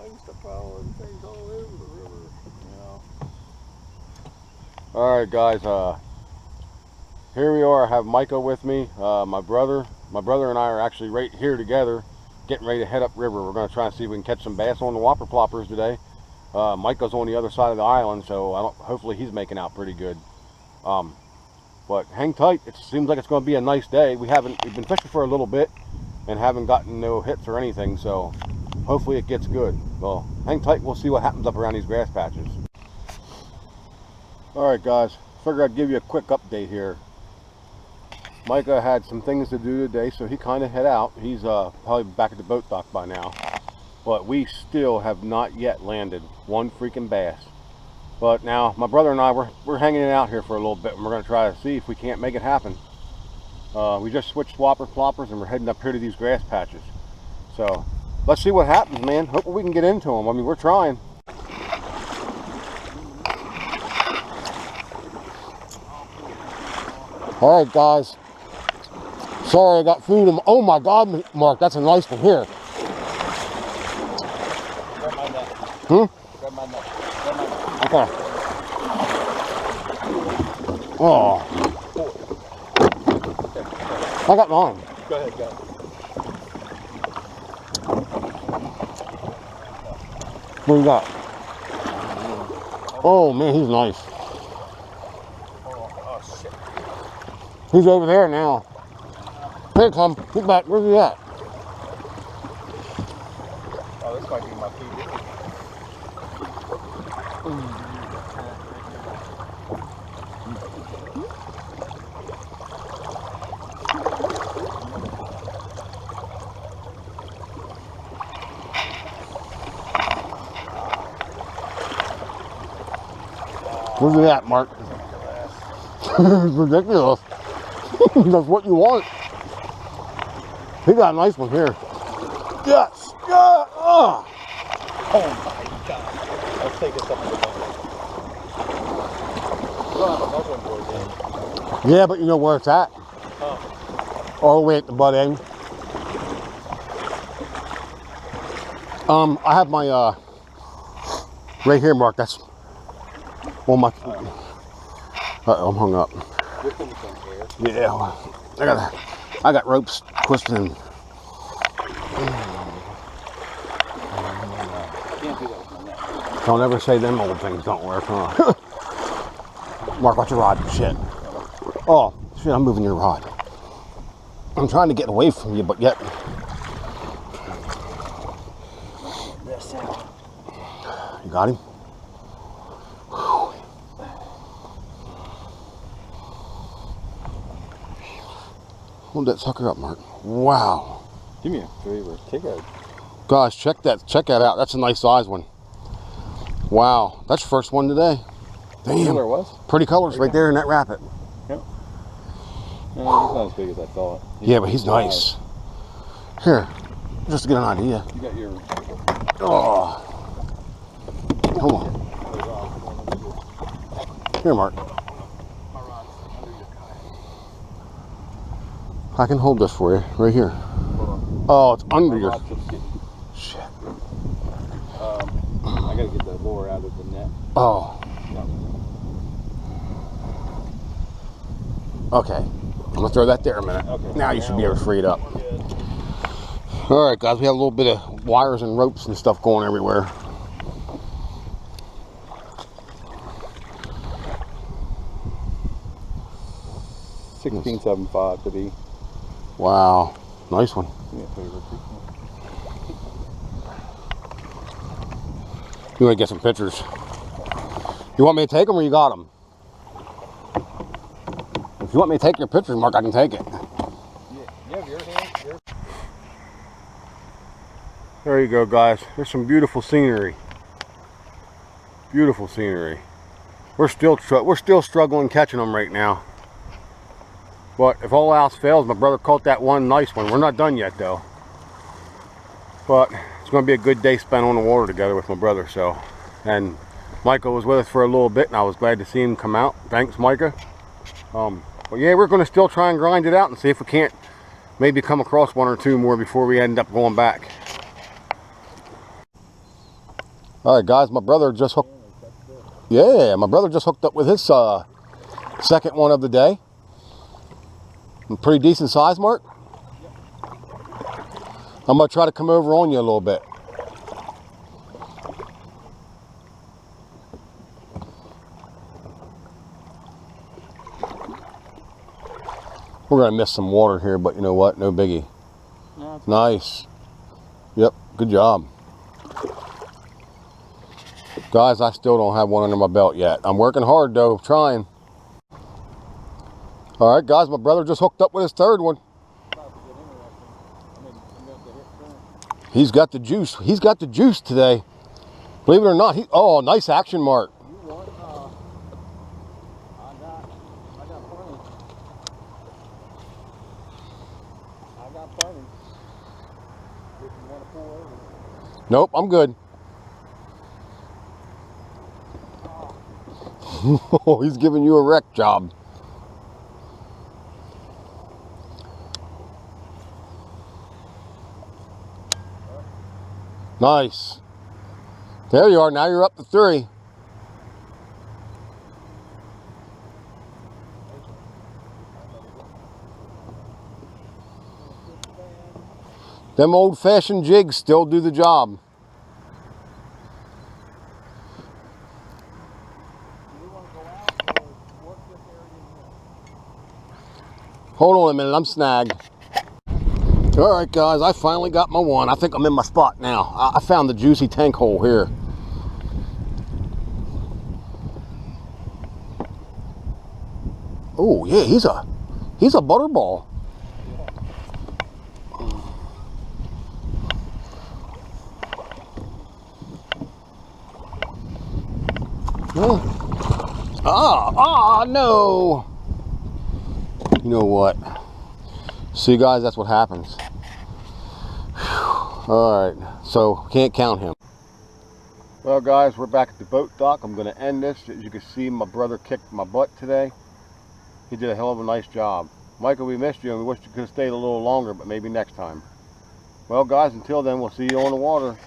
things to follow and things all over the river, you know. All right, guys. Here we are. I have Micah with me. My brother and I are actually right here together, getting ready to head up river. We're going to try and see if we can catch some bass on the whopper ploppers today. Micah's on the other side of the island, so hopefully he's making out pretty good. But hang tight. It seems like it's going to be a nice day. We've been fishing for a little bit and haven't gotten no hits or anything, so hopefully it gets good. Well, hang tight. We'll see what happens up around these grass patches. All right, guys. Figured I'd give you a quick update here. Micah had some things to do today, so he kind of head out. He's probably back at the boat dock by now. But we still have not yet landed one freaking bass. But now, my brother and I, we're hanging it out here for a little bit, and we're going to try to see if we can't make it happen. We just switched whopper ploppers, and we're heading up here to these grass patches. So, let's see what happens, man. Hopefully we can get into them. I mean, we're trying. All right, guys. Sorry, I got food in my... Oh, my God, Mark, that's a nice one here. Grab my net. Grab my net. Okay. Oh. I got mine. Go ahead, go. What do you got? Oh, man, he's nice. Oh, shit. He's over there now. Here, come. Get back. Where's he at? Oh, this might be my PB. Where's he at, Mark? It's ridiculous. That's what you want. He got a nice one here. Yes. Yeah. Oh my God. Let's take this up to the boat. Yeah, but you know where it's at? Huh. All the way at the butt end. I have my right here, Mark. That's on my. I'm hung up. Yeah, I got ropes twisted in. Don't ever say them old things don't work, huh? Mark, watch your rod. Shit. Oh, shit, I'm moving your rod. I'm trying to get away from you, but yet. You got him? Hold that sucker up, Mark. Wow. Give me a favor. Take a... Gosh, check that out. That's a nice size one. Wow, that's your first one today. Damn. Where it was? Pretty colors right there in that rapid. Yep. No, he's not as big as I thought. Yeah, but he's nice. Here, just to get an idea. You got your... Oh. Hold on. Here, Mark. I can hold this for you, right here. Oh, it's under your... Shit. I gotta get the lure out of the net. Oh. Okay. I'm gonna throw that there a minute. Okay. Now you should be able to free it up. All right, guys, we have a little bit of wires and ropes and stuff going everywhere. $16.75 to be. Wow, nice one. Yeah, You want to get some pictures? You want me to take them or you got them? If you want me to take your pictures, Mark, I can take it. Yeah, your hand. There you go, guys. There's some beautiful scenery. Beautiful scenery. We're still struggling catching them right now. But if all else fails, my brother caught that one nice one. We're not done yet, though. But it's going to be a good day spent on the water together with my brother. So, and Micah was with us for a little bit, and I was glad to see him come out. Thanks, Micah. But yeah, we're going to still try and grind it out and see if we can't maybe come across one or two more before we end up going back. All right, guys, my brother just hooked. Yeah, my brother just hooked up with his second one of the day. Pretty decent size, Mark. I'm gonna try to come over on you a little bit. We're gonna miss some water here, but you know what? No biggie. No, Nice. Yep, good job. Guys, I still don't have one under my belt yet. I'm working hard though, trying. All right, guys, my brother just hooked up with his third one. He's got the juice. He's got the juice today. Believe it or not, oh, nice action, Mark. you want, I got plenty. I got plenty. If you want to pull over. Nope, I'm good. Oh, he's giving you a wreck job. Nice. There you are. Now you're up to 3. Them old-fashioned jigs still do the job. Hold on a minute, I'm snagged. All right, guys, I finally got my one. I think I'm in my spot now. I found the juicy tank hole here. Oh yeah, he's a butterball. No. You know what? See, guys, that's what happens. All right, so can't count him. Well, guys, we're back at the boat dock. I'm going to end this. As you can see, my brother kicked my butt today. He did a hell of a nice job. Michael, we missed you, and we wish you could have stayed a little longer, but maybe next time. Well, guys, until then, we'll see you on the water.